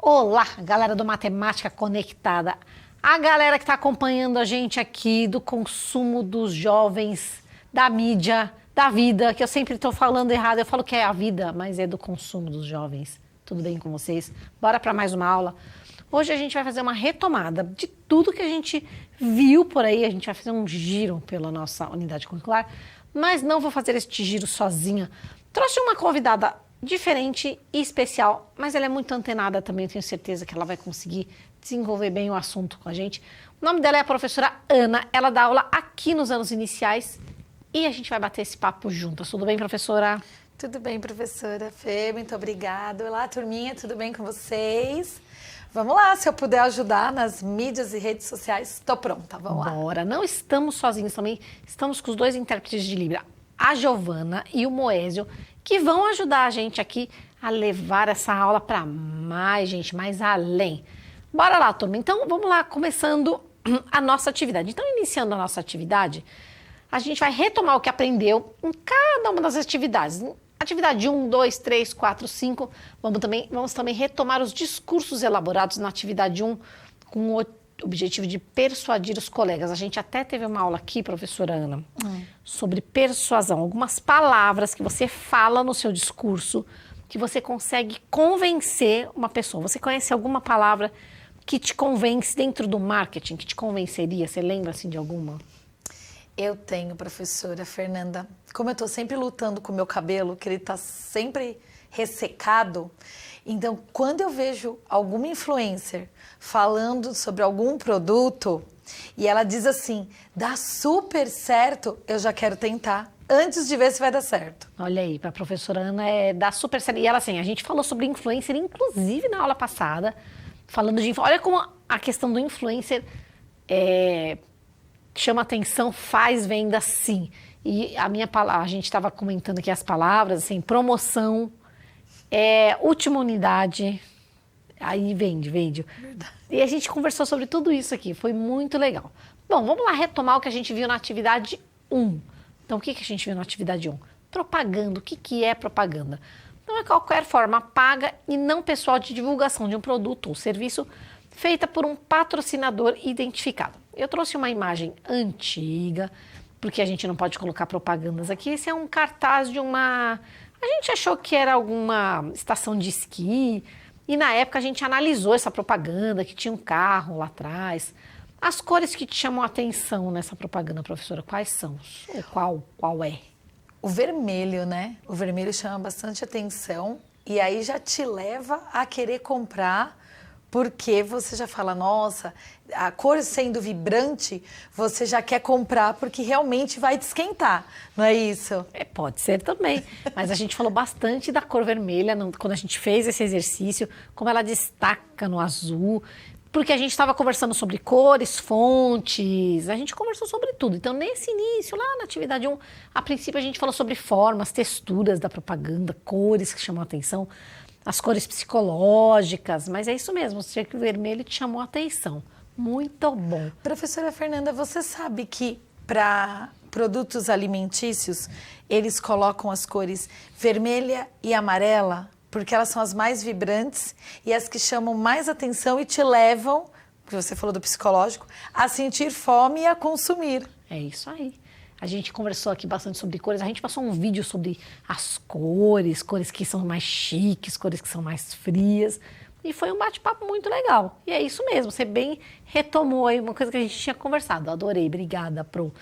Olá, galera do Matemática Conectada. A galera que está acompanhando a gente aqui do consumo dos jovens, da mídia, da vida, que eu sempre estou falando errado. Eu falo que é a vida, mas é do consumo dos jovens. Tudo bem com vocês? Bora para mais uma aula. Hoje a gente vai fazer uma retomada de tudo que a gente viu por aí. A gente vai fazer um giro pela nossa unidade curricular, mas não vou fazer este giro sozinha. Trouxe uma convidada diferente e especial, mas ela é muito antenada também, eu tenho certeza que ela vai conseguir desenvolver bem o assunto com a gente. O nome dela é a professora Ana, ela dá aula aqui nos anos iniciais e a gente vai bater esse papo juntas. Tudo bem, professora? Tudo bem, professora Fê, muito obrigada. Olá, turminha, tudo bem com vocês? Vamos lá, se eu puder ajudar nas mídias e redes sociais, estou pronta, vamos lá. Bora, não estamos sozinhos também, estamos com os dois intérpretes de Libra, a Giovana e o Moésio, que vão ajudar a gente aqui a levar essa aula para mais gente, mais além. Bora lá, turma. Então, vamos lá, começando a nossa atividade. Então, iniciando a nossa atividade, a gente vai retomar o que aprendeu em cada uma das atividades. Atividade 1, 2, 3, 4, 5. Vamos também retomar os discursos elaborados na atividade 1 com o objetivo de persuadir os colegas. A gente até teve uma aula aqui, professora Ana, sobre persuasão. Algumas palavras que você fala no seu discurso que você consegue convencer uma pessoa. Você conhece alguma palavra que te convence dentro do marketing, que te convenceria? Você lembra assim de alguma? Eu tenho, professora Fernanda. Como eu estou sempre lutando com o meu cabelo, que ele está sempre ressecado, então quando eu vejo alguma influencer falando sobre algum produto e ela diz assim, dá super certo, eu já quero tentar antes de ver se vai dar certo. Olha aí, para a professora Ana dá super certo. E ela assim, a gente falou sobre influencer, inclusive na aula passada, falando de... Olha como a questão do influencer chama atenção, faz venda sim. E a gente estava comentando aqui as palavras, assim, promoção, última unidade, aí vende. Verdade. E a gente conversou sobre tudo isso aqui, foi muito legal. Bom, vamos lá retomar o que a gente viu na atividade 1. Então, o que a gente viu na atividade 1? Propaganda. O que é propaganda? Não é qualquer forma paga e não pessoal de divulgação de um produto ou serviço feita por um patrocinador identificado. Eu trouxe uma imagem antiga, porque a gente não pode colocar propagandas aqui. Esse é um cartaz de uma... A gente achou que era alguma estação de esqui, e na época a gente analisou essa propaganda, que tinha um carro lá atrás. As cores que te chamam a atenção nessa propaganda, professora, quais são? Ou qual é? O vermelho, né? O vermelho chama bastante atenção e aí já te leva a querer comprar, porque você já fala, nossa, a cor sendo vibrante, você já quer comprar porque realmente vai te esquentar, não é isso? Pode ser também, mas a gente falou bastante da cor vermelha quando a gente fez esse exercício, como ela destaca no azul, porque a gente estava conversando sobre cores, fontes, a gente conversou sobre tudo. Então, nesse início, lá na atividade 1, a princípio a gente falou sobre formas, texturas da propaganda, cores que chamam a atenção, as cores psicológicas, mas é isso mesmo, o vermelho te chamou a atenção. Muito bom. Professora Fernanda, você sabe que para produtos alimentícios, eles colocam as cores vermelha e amarela, porque elas são as mais vibrantes e as que chamam mais atenção e te levam, porque você falou do psicológico, a sentir fome e a consumir. É isso aí. A gente conversou aqui bastante sobre cores, a gente passou um vídeo sobre as cores que são mais chiques, cores que são mais frias, e foi um bate-papo muito legal. E é isso mesmo, você bem retomou aí uma coisa que a gente tinha conversado. Adorei, obrigada, Pro. O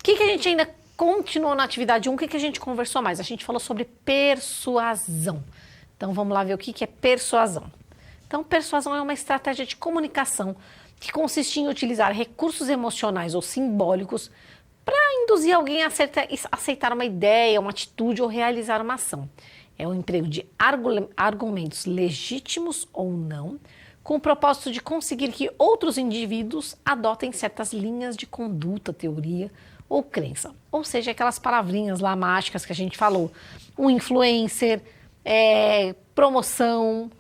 que a gente ainda continuou na atividade 1, o que a gente conversou mais? A gente falou sobre persuasão. Então vamos lá ver o que é persuasão. Então, persuasão é uma estratégia de comunicação que consiste em utilizar recursos emocionais ou simbólicos para induzir alguém a aceitar uma ideia, uma atitude ou realizar uma ação. É o emprego de argumentos legítimos ou não, com o propósito de conseguir que outros indivíduos adotem certas linhas de conduta, teoria ou crença. Ou seja, aquelas palavrinhas lá mágicas que a gente falou. Um influencer, promoção,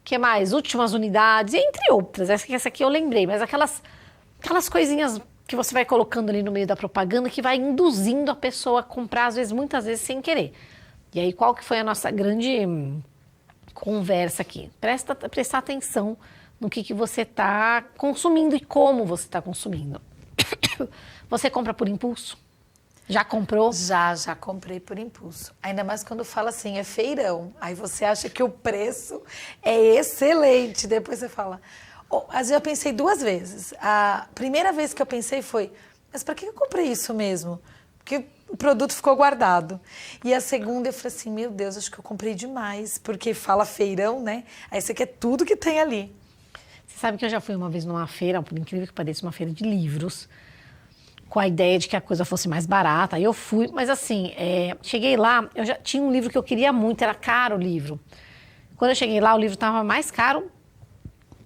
que mais? Últimas unidades, entre outras. Essa aqui eu lembrei, mas aquelas coisinhas que você vai colocando ali no meio da propaganda que vai induzindo a pessoa a comprar, às vezes, muitas vezes sem querer. E aí, qual que foi a nossa grande conversa aqui. Prestar atenção no que você está consumindo e como você está consumindo. Você compra por impulso? Já comprou? Já comprei por impulso. Ainda mais quando fala assim, é feirão. Aí você acha que o preço é excelente. Depois você fala... Às vezes eu pensei 2 vezes. A primeira vez que eu pensei foi, mas para que eu comprei isso mesmo? Porque o produto ficou guardado. E a segunda eu falei assim, meu Deus, acho que eu comprei demais. Porque fala feirão, né? Aí você quer tudo que tem ali. Você sabe que eu já fui uma vez numa feira, por incrível que pareça, uma feira de livros, com a ideia de que a coisa fosse mais barata. Aí eu fui, mas assim, cheguei lá, eu já tinha um livro que eu queria muito, era caro o livro. Quando eu cheguei lá, o livro estava mais caro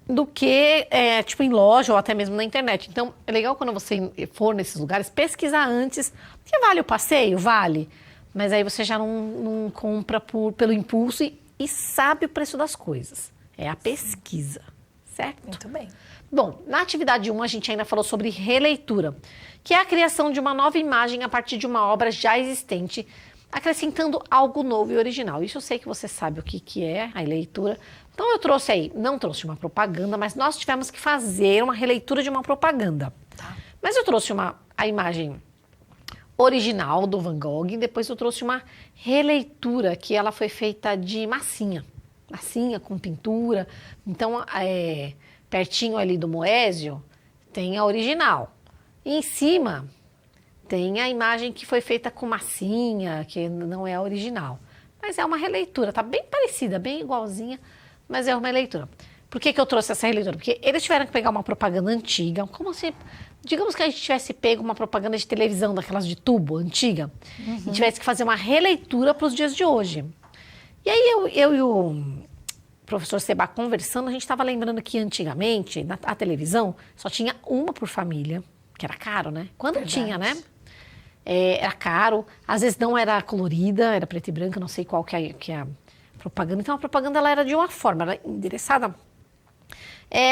do que, tipo, em loja ou até mesmo na internet. Então, é legal quando você for nesses lugares, pesquisar antes, que vale o passeio? Vale. Mas aí você já não compra pelo impulso e sabe o preço das coisas. É a pesquisa, certo? Muito bem. Bom, na atividade 1 a gente ainda falou sobre releitura, que é a criação de uma nova imagem a partir de uma obra já existente, acrescentando algo novo e original. Isso eu sei que você sabe o que é a releitura. Então eu trouxe aí, não trouxe uma propaganda, mas nós tivemos que fazer uma releitura de uma propaganda. Tá. Mas eu trouxe a imagem original do Van Gogh, e depois eu trouxe uma releitura que ela foi feita de massinha com pintura. Então, pertinho ali do Moésio, tem a original. E em cima tem a imagem que foi feita com massinha, que não é a original. Mas é uma releitura, tá bem parecida, bem igualzinha, mas é uma releitura. Por que eu trouxe essa releitura? Porque eles tiveram que pegar uma propaganda antiga, como se, digamos que a gente tivesse pego uma propaganda de televisão, daquelas de tubo, antiga, e tivesse que fazer uma releitura para os dias de hoje. E aí eu e o professor Seba conversando, a gente estava lembrando que antigamente, a televisão, só tinha uma por família, que era caro, né? Quando Verdade. tinha, né? Era caro, às vezes não era colorida, era preto e branco, não sei qual que é a propaganda. Então a propaganda ela era de uma forma, era endereçada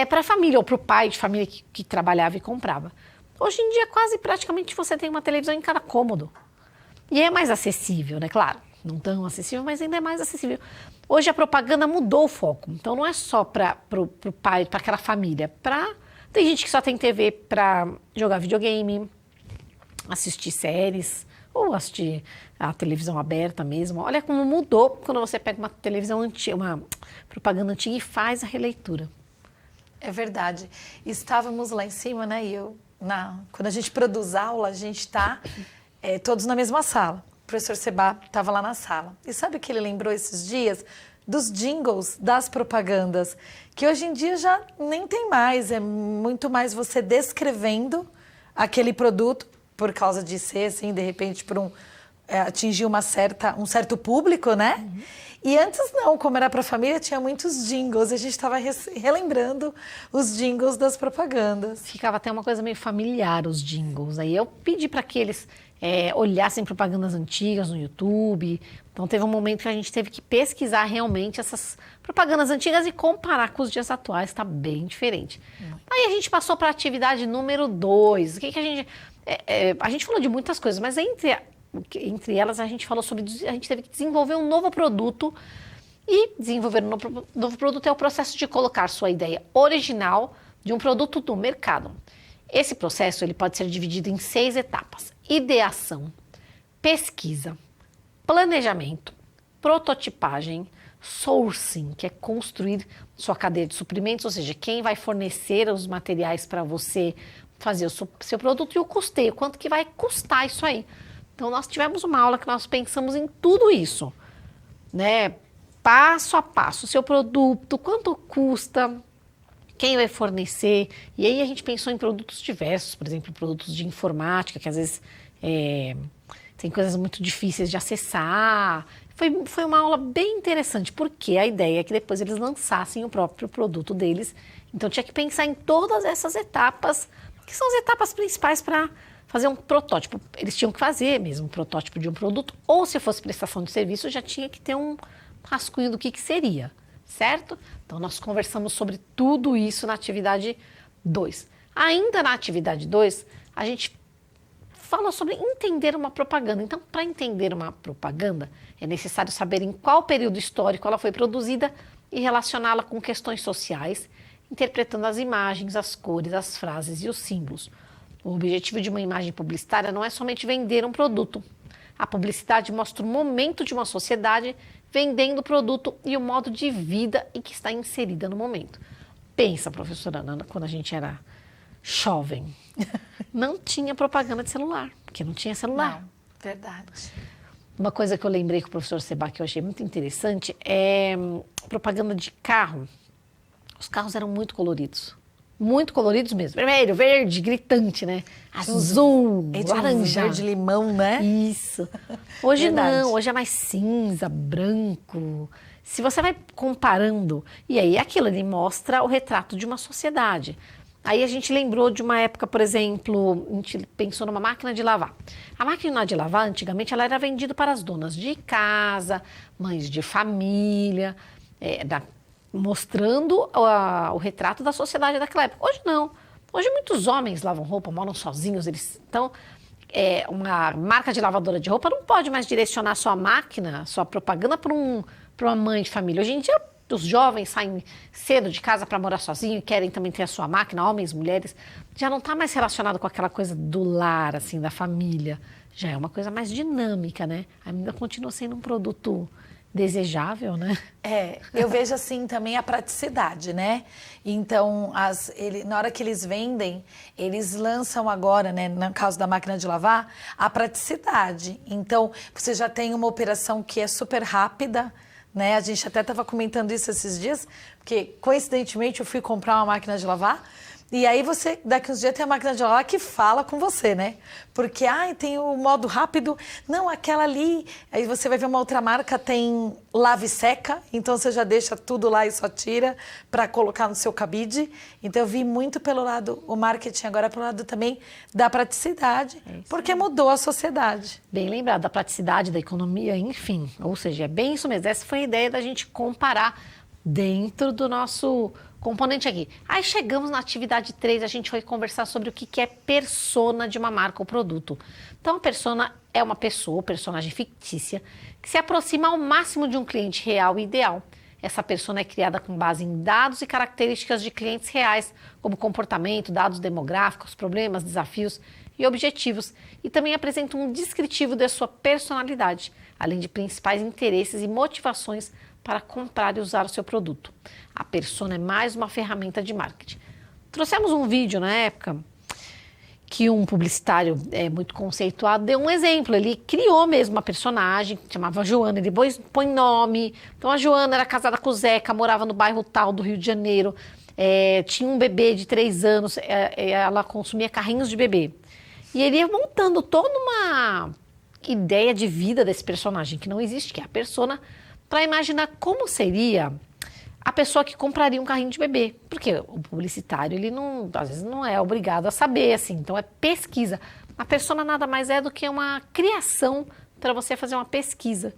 para a família, ou para o pai de família que trabalhava e comprava. Hoje em dia, quase praticamente você tem uma televisão em cada cômodo. E é mais acessível, né? Claro, não tão acessível, mas ainda é mais acessível. Hoje a propaganda mudou o foco. Então não é só para o pai, para aquela família. Tem gente que só tem TV para jogar videogame, assistir séries, ou assistir a televisão aberta mesmo. Olha como mudou quando você pega uma televisão antiga, uma propaganda antiga e faz a releitura. É verdade. Estávamos lá em cima, né? Quando a gente produz aula, a gente está todos na mesma sala. O professor Seba estava lá na sala. E sabe o que ele lembrou esses dias? Dos jingles das propagandas, que hoje em dia já nem tem mais. É muito mais você descrevendo aquele produto, por causa de ser, assim, de repente, atingir um certo público, né? Uhum. E antes não, como era para a família, tinha muitos jingles. A gente estava relembrando os jingles das propagandas. Ficava até uma coisa meio familiar, os jingles. Aí eu pedi para que eles olhassem propagandas antigas no YouTube. Então teve um momento que a gente teve que pesquisar realmente essas propagandas antigas e comparar com os dias atuais, está bem diferente. Aí a gente passou para a atividade número 2. O que a gente... a gente falou de muitas coisas, mas entre elas a gente falou sobre... A gente teve que desenvolver um novo produto. E desenvolver um novo produto é o processo de colocar sua ideia original de um produto no mercado. Esse processo ele pode ser dividido em 6 etapas: ideação, pesquisa, planejamento, prototipagem, sourcing, que é construir sua cadeia de suprimentos, ou seja, quem vai fornecer os materiais para você fazer o seu produto, e o custeio, quanto que vai custar isso aí. Então nós tivemos uma aula que nós pensamos em tudo isso, né? Passo a passo, o seu produto, quanto custa, quem vai fornecer. E aí a gente pensou em produtos diversos, por exemplo, produtos de informática, que às vezes tem coisas muito difíceis de acessar. Foi uma aula bem interessante, porque a ideia é que depois eles lançassem o próprio produto deles. Então tinha que pensar em todas essas etapas, que são as etapas principais para fazer um protótipo. Eles tinham que fazer mesmo um protótipo de um produto, ou se fosse prestação de serviço, já tinha que ter um rascunho do que seria, certo? Então nós conversamos sobre tudo isso na atividade 2. Ainda na atividade 2, a gente fala sobre entender uma propaganda. Então, para entender uma propaganda, é necessário saber em qual período histórico ela foi produzida e relacioná-la com questões sociais, interpretando as imagens, as cores, as frases e os símbolos. O objetivo de uma imagem publicitária não é somente vender um produto. A publicidade mostra o momento de uma sociedade vendendo o produto e o modo de vida em que está inserida no momento. Pensa, professora Ana, quando a gente era jovem, não tinha propaganda de celular, porque não tinha celular. Não, verdade. Uma coisa que eu lembrei com o professor Seba, que eu achei muito interessante, é propaganda de carro. Os carros eram muito coloridos mesmo. Vermelho, verde, gritante, né? Azul, laranja. Verde limão, né? Isso. Hoje Verdade. não, hoje é mais cinza, branco. Se você vai comparando, e aí aquilo, ele mostra o retrato de uma sociedade. Aí a gente lembrou de uma época, por exemplo, a gente pensou numa máquina de lavar. A máquina de lavar, antigamente, ela era vendida para as donas de casa, mães de família, mostrando o retrato da sociedade daquela época. Hoje não. Hoje muitos homens lavam roupa, moram sozinhos, então uma marca de lavadora de roupa não pode mais direcionar sua máquina, sua propaganda para uma mãe de família. Hoje em dia os jovens saem cedo de casa para morar sozinho e querem também ter a sua máquina, homens, mulheres. Já não está mais relacionado com aquela coisa do lar, assim, da família. Já é uma coisa mais dinâmica, né? Ainda continua sendo um produto desejável, né? Eu vejo assim também a praticidade, né? Então, na hora que eles vendem, eles lançam agora, né, no caso da máquina de lavar, a praticidade. Então, você já tem uma operação que é super rápida, né? A gente até estava comentando isso esses dias, porque coincidentemente eu fui comprar uma máquina de lavar. E aí daqui uns dias tem a máquina de lavar que fala com você, né? Porque, tem o modo rápido. Não, aquela ali. Aí você vai ver uma outra marca, tem lave e seca. Então você já deixa tudo lá e só tira para colocar no seu cabide. Então eu vi muito pelo lado, o marketing agora pelo lado também da praticidade. Porque mudou a sociedade. Bem lembrado, da praticidade, da economia, enfim. Ou seja, é bem isso mesmo. Essa foi a ideia da gente comparar dentro do nosso componente aqui. Aí chegamos na atividade 3, a gente vai conversar sobre o que é persona de uma marca ou produto. Então, a persona é uma pessoa, personagem fictícia, que se aproxima ao máximo de um cliente real e ideal. Essa persona é criada com base em dados e características de clientes reais, como comportamento, dados demográficos, problemas, desafios e objetivos, e também apresenta um descritivo da sua personalidade, além de principais interesses e motivações para comprar e usar o seu produto. A persona é mais uma ferramenta de marketing. Trouxemos um vídeo na época que um publicitário muito conceituado deu um exemplo. Ele criou mesmo uma personagem, que chamava Joana, ele põe nome. Então a Joana era casada com o Zeca, morava no bairro tal do Rio de Janeiro, tinha um bebê de 3 anos, ela consumia carrinhos de bebê. E ele ia montando toda uma ideia de vida desse personagem, que não existe, que é a persona, para imaginar como seria a pessoa que compraria um carrinho de bebê. Porque o publicitário, ele não, às vezes não é obrigado a saber, assim, então é pesquisa. A persona nada mais é do que uma criação para você fazer uma pesquisa.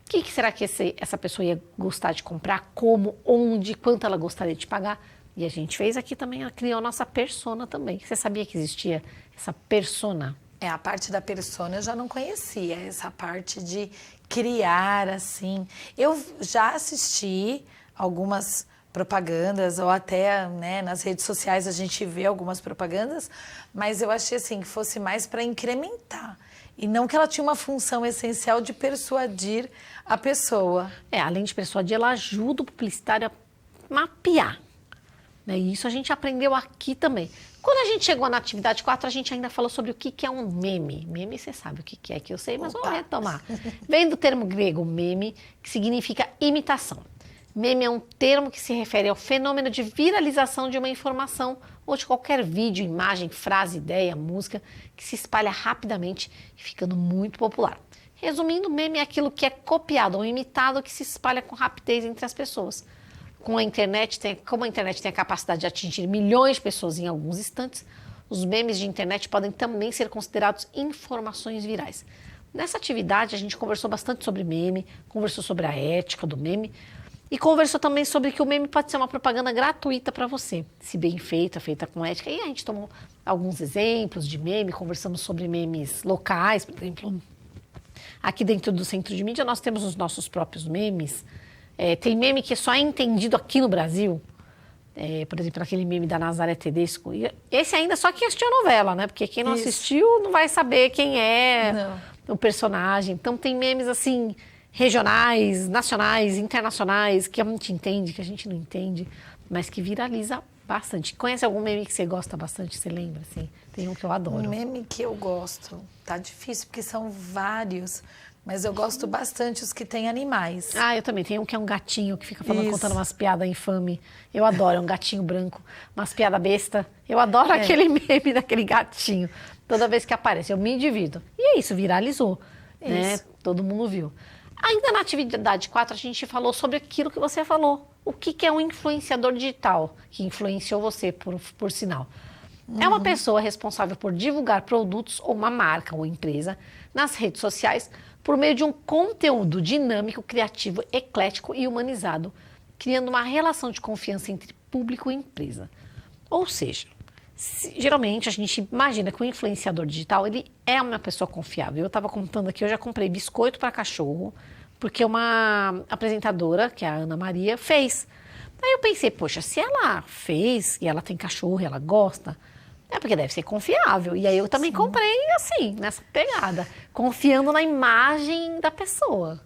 O que será que essa pessoa ia gostar de comprar, como, onde, quanto ela gostaria de pagar? E a gente fez aqui também, ela criou a nossa persona também. Você sabia que existia essa persona? A parte da persona eu já não conhecia, essa parte de criar, assim. Eu já assisti algumas propagandas, ou até, né, nas redes sociais a gente vê algumas propagandas, mas eu achei assim que fosse mais para incrementar. E não que ela tinha uma função essencial de persuadir a pessoa. Além de persuadir, ela ajuda o publicitário a mapear. E isso a gente aprendeu aqui também. Quando a gente chegou na atividade 4, a gente ainda falou sobre o que é um meme. Meme, você sabe o que é, que eu sei, mas vamos retomar. Vem do termo grego meme, que significa imitação. Meme é um termo que se refere ao fenômeno de viralização de uma informação ou de qualquer vídeo, imagem, frase, ideia, música, que se espalha rapidamente e ficando muito popular. Resumindo, meme é aquilo que é copiado ou imitado que se espalha com rapidez entre as pessoas. Como a internet tem a capacidade de atingir milhões de pessoas em alguns instantes, os memes de internet podem também ser considerados informações virais. Nessa atividade, a gente conversou bastante sobre meme, conversou sobre a ética do meme, E conversou também sobre que o meme pode ser uma propaganda gratuita para você, se bem feita, feita com ética. E a gente tomou alguns exemplos de meme, conversamos sobre memes locais, por exemplo, aqui dentro do Centro de Mídia nós temos os nossos próprios memes. Tem meme que só é entendido aqui no Brasil. Por exemplo, aquele meme da Nazaré Tedesco. E esse ainda só quem assistiu a novela, né? Porque quem não assistiu não vai saber quem é o personagem. Então tem memes assim, regionais, nacionais, internacionais, que a gente entende, que a gente não entende, mas que viraliza bastante. Conhece algum meme que você gosta bastante, você lembra? Assim? Tem um que eu adoro. Um meme que eu gosto, tá difícil porque são vários, mas eu gosto bastante os que tem animais. Ah, eu também. Tem um que é um gatinho que fica falando, contando umas piadas infame. Eu adoro, é um gatinho branco, umas piadas besta. Eu adoro aquele meme daquele gatinho. Toda vez que aparece, eu me divido. E é isso, viralizou. Né? Todo mundo viu. Ainda na atividade 4, a gente falou sobre aquilo que você falou. O que é um influenciador digital que influenciou você, por sinal? É uma pessoa responsável por divulgar produtos ou uma marca ou empresa nas redes sociais por meio de um conteúdo dinâmico, criativo, eclético e humanizado, criando uma relação de confiança entre público e empresa. Ou seja, geralmente a gente imagina que o influenciador digital ele é uma pessoa confiável. Eu estava contando aqui, eu já comprei biscoito para cachorro, porque uma apresentadora, que é a Ana Maria, fez. Aí eu pensei, poxa, se ela fez e ela tem cachorro e ela gosta, é porque deve ser confiável. E aí eu também comprei assim, nessa pegada, confiando na imagem da pessoa.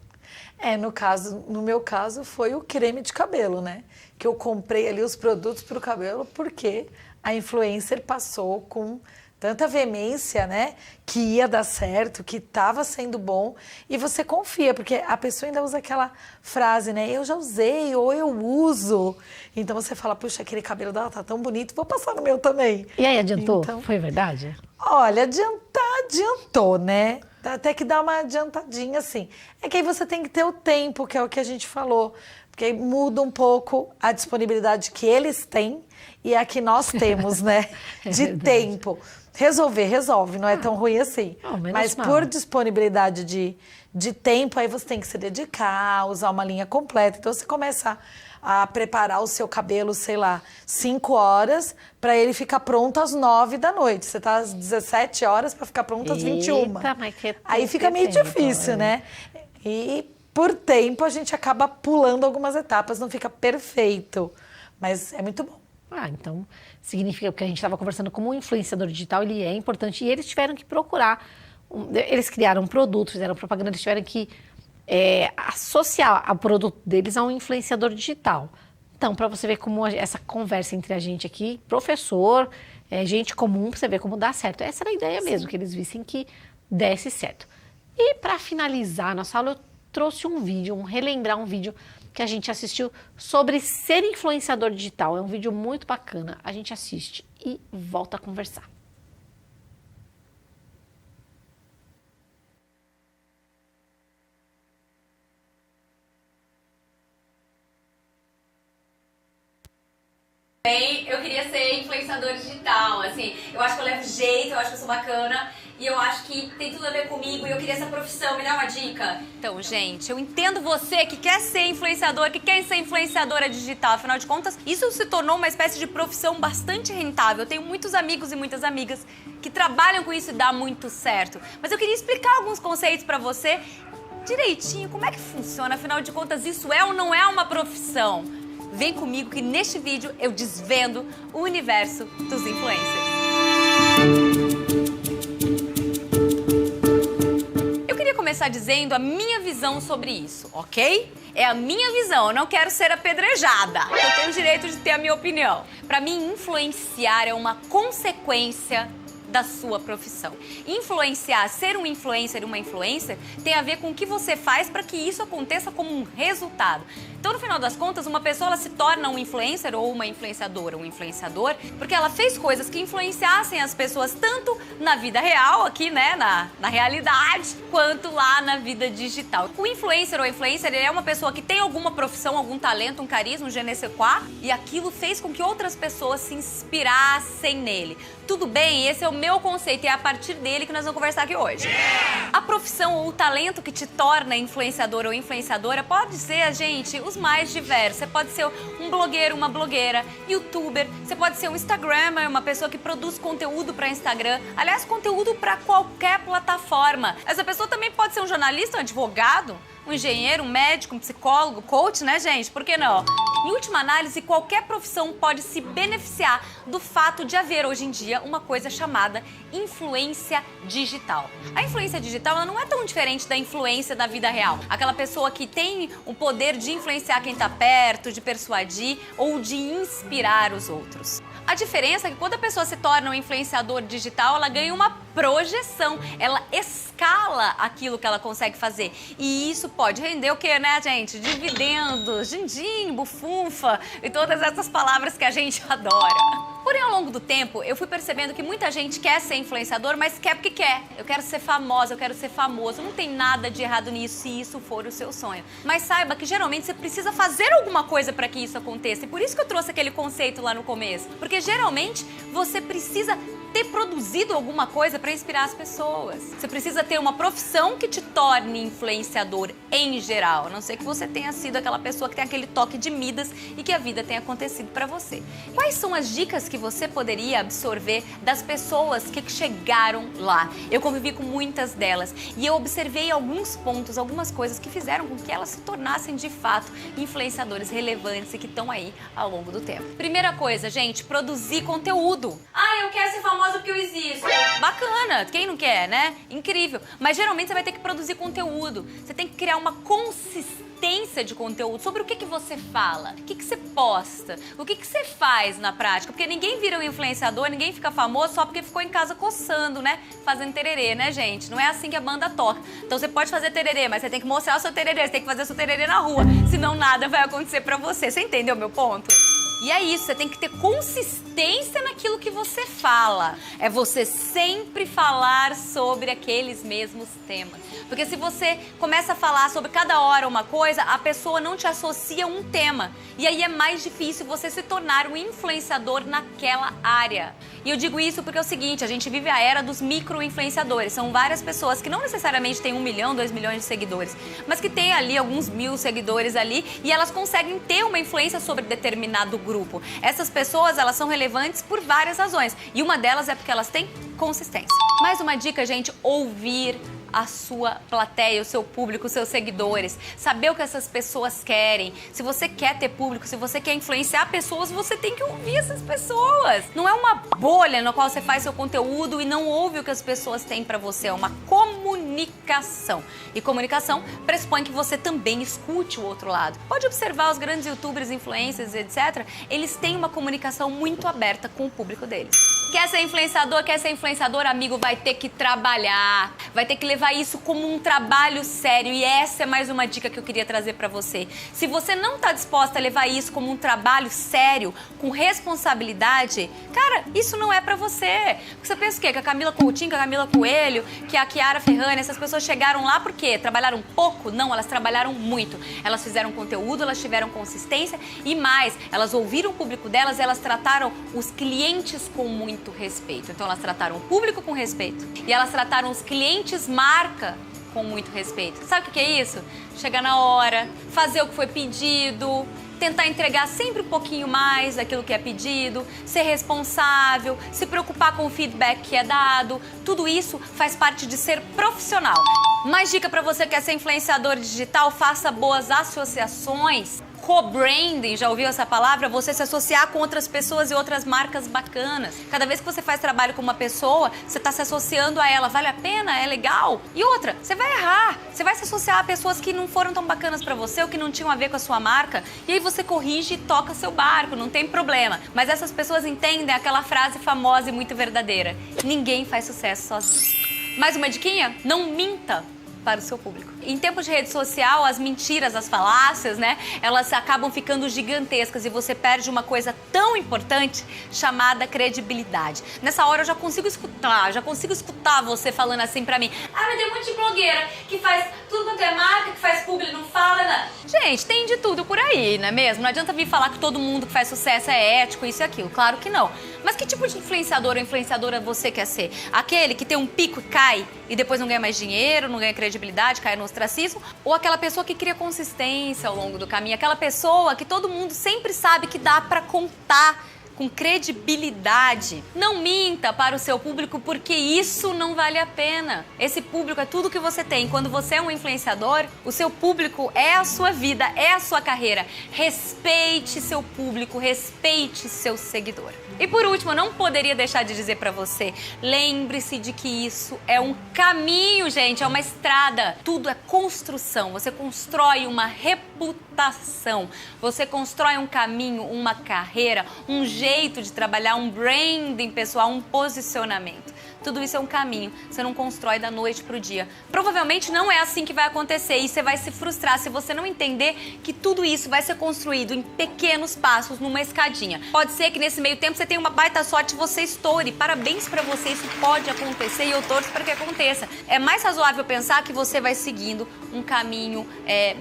No meu caso, foi o creme de cabelo, né? Que eu comprei ali os produtos para o cabelo porque a influencer passou com tanta veemência, né? Que ia dar certo, que estava sendo bom. E você confia, porque a pessoa ainda usa aquela frase, né? Eu já usei ou eu uso. Então você fala, puxa, aquele cabelo dela tá tão bonito, vou passar no meu também. E aí, adiantou? Então, foi verdade? Olha, adiantou, né? Até que dá uma adiantadinha, assim. É que aí você tem que ter o tempo, que é o que a gente falou. Porque aí muda um pouco a disponibilidade que eles têm e a que nós temos, né? De tempo. Resolve, não é tão ruim assim. Mas por disponibilidade de tempo, aí você tem que se dedicar, usar uma linha completa. Então você começa a preparar o seu cabelo, sei lá, 5 horas, para ele ficar pronto às 9 da noite. Você tá às 17 horas para ficar pronto às 21. Aí fica meio difícil, né? E por tempo a gente acaba pulando algumas etapas, não fica perfeito. Mas é muito bom. Então significa que a gente estava conversando como um influenciador digital, ele é importante e eles tiveram que procurar. Eles criaram um produto, fizeram propaganda, eles tiveram que associar o produto deles a um influenciador digital. Então, para você ver como essa conversa entre a gente aqui, professor, gente comum, para você ver como dá certo. Essa era a ideia mesmo, que eles vissem que desse certo. E para finalizar a nossa aula, eu trouxe relembrar um vídeo que a gente assistiu sobre ser influenciador digital. É um vídeo muito bacana. A gente assiste e volta a conversar. Eu queria ser influenciadora digital, assim, eu acho que eu levo jeito, eu acho que eu sou bacana e eu acho que tem tudo a ver comigo e eu queria essa profissão, me dá uma dica. Então, gente, eu entendo você que quer ser influenciador, que quer ser influenciadora digital, afinal de contas, isso se tornou uma espécie de profissão bastante rentável. Eu tenho muitos amigos e muitas amigas que trabalham com isso e dá muito certo. Mas eu queria explicar alguns conceitos pra você direitinho, como é que funciona, afinal de contas, isso é ou não é uma profissão? Vem comigo que neste vídeo eu desvendo o universo dos influencers. Eu queria começar dizendo a minha visão sobre isso, ok? É a minha visão, eu não quero ser apedrejada. Eu tenho o direito de ter a minha opinião. Para mim, influenciar é uma consequência da sua profissão. Influenciar, ser um influencer, uma influencer, tem a ver com o que você faz para que isso aconteça como um resultado. Então, no final das contas, uma pessoa ela se torna um influencer ou uma influenciadora, um influenciador, porque ela fez coisas que influenciassem as pessoas tanto na vida real, aqui, né, na realidade, quanto lá na vida digital. O influencer ou influencer, ele é uma pessoa que tem alguma profissão, algum talento, um carisma, um je ne sais quoi, e aquilo fez com que outras pessoas se inspirassem nele. Tudo bem, esse é o meu conceito e é a partir dele que nós vamos conversar aqui hoje. A profissão ou o talento que te torna influenciador ou influenciadora pode ser, gente, os mais diversos. Você pode ser um blogueiro, uma blogueira, youtuber, você pode ser um instagrammer, uma pessoa que produz conteúdo para Instagram, aliás, conteúdo para qualquer plataforma. Essa pessoa também pode ser um jornalista, um advogado, um engenheiro, um médico, um psicólogo, coach, né, gente? Por que não? Em última análise, qualquer profissão pode se beneficiar do fato de haver hoje em dia uma coisa chamada influência digital. A influência digital ela não é tão diferente da influência da vida real. Aquela pessoa que tem o poder de influenciar quem está perto, de persuadir ou de inspirar os outros. A diferença é que quando a pessoa se torna um influenciador digital, ela ganha uma projeção, ela escala aquilo que ela consegue fazer. E isso pode render o quê, né, gente? Dividendos, din-din, bufunfa e todas essas palavras que a gente adora. Porém, ao longo do tempo, eu fui percebendo que muita gente quer ser influenciador, mas quer porque quer. Eu quero ser famosa, eu quero ser famoso. Não tem nada de errado nisso, se isso for o seu sonho. Mas saiba que, geralmente, você precisa fazer alguma coisa para que isso aconteça. E por isso que eu trouxe aquele conceito lá no começo. Porque, geralmente, você precisa ter produzido alguma coisa para inspirar as pessoas. Você precisa ter uma profissão que te torne influenciador em geral. A não ser que você tenha sido aquela pessoa que tem aquele toque de Midas e que a vida tenha acontecido para você. Quais são as dicas que você poderia absorver das pessoas que chegaram lá? Eu convivi com muitas delas e eu observei alguns pontos, algumas coisas que fizeram com que elas se tornassem de fato influenciadores relevantes e que estão aí ao longo do tempo. Primeira coisa, gente, produzir conteúdo. Eu quero ser famosa porque eu existo. Bacana, quem não quer, né? Incrível. Mas geralmente você vai ter que produzir conteúdo. Você tem que criar uma consistência de conteúdo sobre o que você fala, o que você posta, o que você faz na prática. Porque ninguém vira um influenciador, ninguém fica famoso só porque ficou em casa coçando, né? Fazendo tererê, né, gente? Não é assim que a banda toca. Então você pode fazer tererê, mas você tem que mostrar o seu tererê, você tem que fazer o seu tererê na rua. Senão nada vai acontecer pra você. Você entendeu meu ponto? E é isso, você tem que ter consistência naquilo que você fala. É você sempre falar sobre aqueles mesmos temas. Porque se você começa a falar sobre cada hora uma coisa, a pessoa não te associa a um tema. E aí é mais difícil você se tornar um influenciador naquela área. E eu digo isso porque é o seguinte, a gente vive a era dos micro-influenciadores. São várias pessoas que não necessariamente têm 1 milhão, 2 milhões de seguidores, mas que têm ali alguns mil seguidores ali e elas conseguem ter uma influência sobre determinado grupo. Essas pessoas, elas são relevantes por várias razões. E uma delas é porque elas têm consistência. Mais uma dica, gente, ouvir a sua plateia, o seu público, os seus seguidores. Saber o que essas pessoas querem. Se você quer ter público, se você quer influenciar pessoas, você tem que ouvir essas pessoas. Não é uma bolha na qual você faz seu conteúdo e não ouve o que as pessoas têm pra você. É uma comunicação. E comunicação pressupõe que você também escute o outro lado. Pode observar os grandes youtubers, influencers, etc. Eles têm uma comunicação muito aberta com o público deles. Quer ser influenciador, quer ser influenciador, amigo, vai ter que trabalhar. Vai ter que levar isso como um trabalho sério. E essa é mais uma dica que eu queria trazer pra você. Se você não tá disposta a levar isso como um trabalho sério, com responsabilidade, cara, isso não é pra você. Porque você pensa o quê? Que a Camila Coutinho, que a Camila Coelho, que a Chiara Ferragni, essas pessoas chegaram lá por quê? Trabalharam pouco? Não, elas trabalharam muito. Elas fizeram conteúdo, elas tiveram consistência e mais, elas ouviram o público delas, elas trataram os clientes com muito respeito. Então elas trataram o público com respeito e elas trataram os clientes marca com muito respeito. Sabe o que é isso? Chegar na hora, fazer o que foi pedido, tentar entregar sempre um pouquinho mais daquilo que é pedido, ser responsável, se preocupar com o feedback que é dado. Tudo isso faz parte de ser profissional. Mais dica para você que quer ser influenciador digital, faça boas associações. Co-branding, já ouviu essa palavra? Você se associar com outras pessoas e outras marcas bacanas. Cada vez que você faz trabalho com uma pessoa, você está se associando a ela. Vale a pena? É legal? E outra, você vai errar. Você vai se associar a pessoas que não foram tão bacanas para você ou que não tinham a ver com a sua marca. E aí você corrige e toca seu barco, não tem problema. Mas essas pessoas entendem aquela frase famosa e muito verdadeira. Ninguém faz sucesso sozinho. Mais uma diquinha? Não minta para o seu público. Em tempos de rede social, as mentiras, as falácias, né? Elas acabam ficando gigantescas e você perde uma coisa tão importante chamada credibilidade. Nessa hora eu já consigo escutar você falando assim pra mim: mas tem um monte de blogueira que faz tudo quanto é marca que faz publi, não fala, né? Gente, tem de tudo por aí, não é mesmo? Não adianta vir falar que todo mundo que faz sucesso é ético, isso e aquilo. Claro que não. Mas que tipo de influenciador ou influenciadora você quer ser? Aquele que tem um pico e cai e depois não ganha mais dinheiro, não ganha credibilidade, cai no ostracismo? Ou aquela pessoa que cria consistência ao longo do caminho? Aquela pessoa que todo mundo sempre sabe que dá pra contar com credibilidade. Não minta para o seu público, porque isso não vale a pena. Esse público é tudo que você tem. Quando você é um influenciador, o seu público é a sua vida, é a sua carreira. Respeite seu público, respeite seu seguidor. E por último, eu não poderia deixar de dizer para você, lembre-se de que isso é um caminho, gente, é uma estrada. Tudo é construção. Você constrói uma reputação, você constrói um caminho, uma carreira, um jeito de trabalhar, um branding pessoal, um posicionamento. Tudo isso é um caminho, você não constrói da noite pro dia. Provavelmente não é assim que vai acontecer e você vai se frustrar se você não entender que tudo isso vai ser construído em pequenos passos, numa escadinha. Pode ser que nesse meio tempo você tenha uma baita sorte e você estoure. Parabéns pra você, isso pode acontecer e eu torço para que aconteça. É mais razoável pensar que você vai seguindo um caminho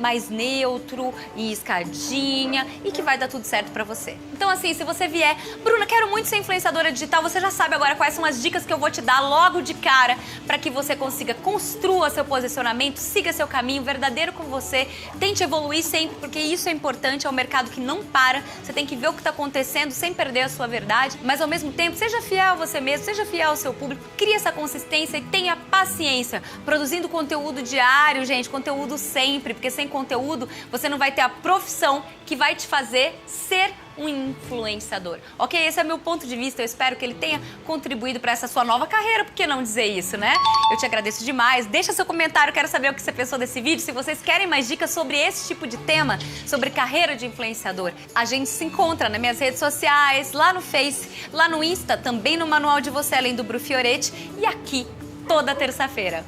mais neutro, em escadinha e que vai dar tudo certo pra você. Então assim, se você vier, Bruna, quero muito ser influenciadora digital, você já sabe agora quais são as dicas que eu vou te dar logo de cara para que você consiga construa seu posicionamento, siga seu caminho verdadeiro com você, tente evoluir sempre, porque isso é importante, é um mercado que não para, você tem que ver o que está acontecendo sem perder a sua verdade, mas ao mesmo tempo seja fiel a você mesmo, seja fiel ao seu público, crie essa consistência e tenha paciência, produzindo conteúdo diário, gente, conteúdo sempre, porque sem conteúdo você não vai ter a profissão que vai te fazer ser um influenciador. Ok? Esse é meu ponto de vista. Eu espero que ele tenha contribuído para essa sua nova carreira. Por que não dizer isso, né? Eu te agradeço demais. Deixa seu comentário. Quero saber o que você pensou desse vídeo. Se vocês querem mais dicas sobre esse tipo de tema, sobre carreira de influenciador, a gente se encontra nas minhas redes sociais, lá no Face, lá no Insta, também no Manual de Você, além do Bru Fioretti, e aqui toda terça-feira.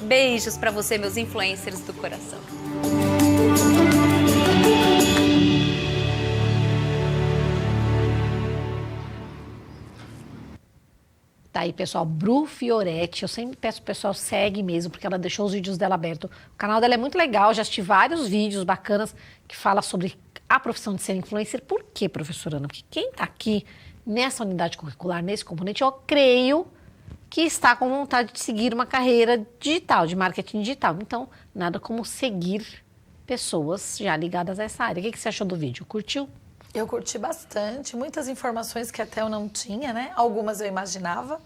Beijos para você, meus influencers do coração. Tá aí, pessoal, Bru Fioretti. Eu sempre peço pro pessoal, segue mesmo, porque ela deixou os vídeos dela abertos. O canal dela é muito legal, já assisti vários vídeos bacanas que falam sobre a profissão de ser influencer. Por quê, professora Ana? Porque quem tá aqui nessa unidade curricular, nesse componente, eu creio que está com vontade de seguir uma carreira digital, de marketing digital. Então, nada como seguir pessoas já ligadas a essa área. O que você achou do vídeo? Curtiu? Eu curti bastante, muitas informações que até eu não tinha, né? Algumas eu imaginava,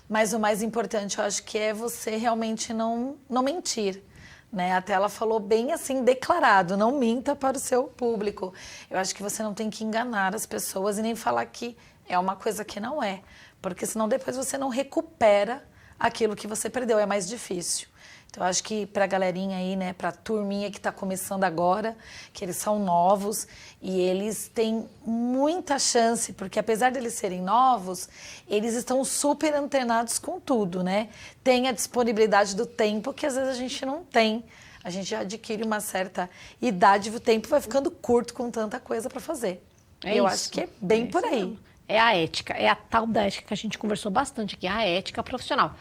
mas o mais importante eu acho que é você realmente não mentir, né? Até ela falou bem assim, declarado, não minta para o seu público. Eu acho que você não tem que enganar as pessoas e nem falar que é uma coisa que não é, porque senão depois você não recupera aquilo que você perdeu, é mais difícil. Então, eu acho que para a galerinha aí, né, para a turminha que está começando agora, que eles são novos e eles têm muita chance, porque apesar de eles serem novos, eles estão super antenados com tudo, né? Tem a disponibilidade do tempo que às vezes a gente não tem. A gente já adquire uma certa idade e o tempo vai ficando curto com tanta coisa para fazer. Eu acho que é bem por aí. Mesmo. É a ética, é a tal da ética que a gente conversou bastante aqui, a ética profissional.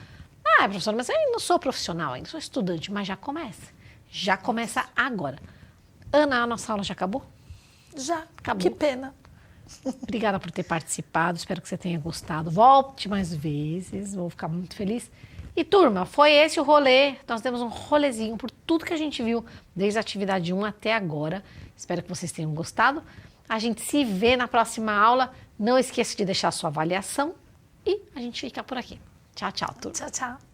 Ah, professora, mas eu não sou profissional ainda, sou estudante, mas já começa. Já começa agora. Ana, a nossa aula já acabou? Já, Acabou. Que pena. Obrigada por ter participado, espero que você tenha gostado. Volte mais vezes, vou ficar muito feliz. E turma, foi esse o rolê. Nós demos um rolezinho por tudo que a gente viu desde a atividade 1 até agora. Espero que vocês tenham gostado. A gente se vê na próxima aula. Não esqueça de deixar a sua avaliação e a gente fica por aqui. Tchau, tchau, turma. Tchau, tchau.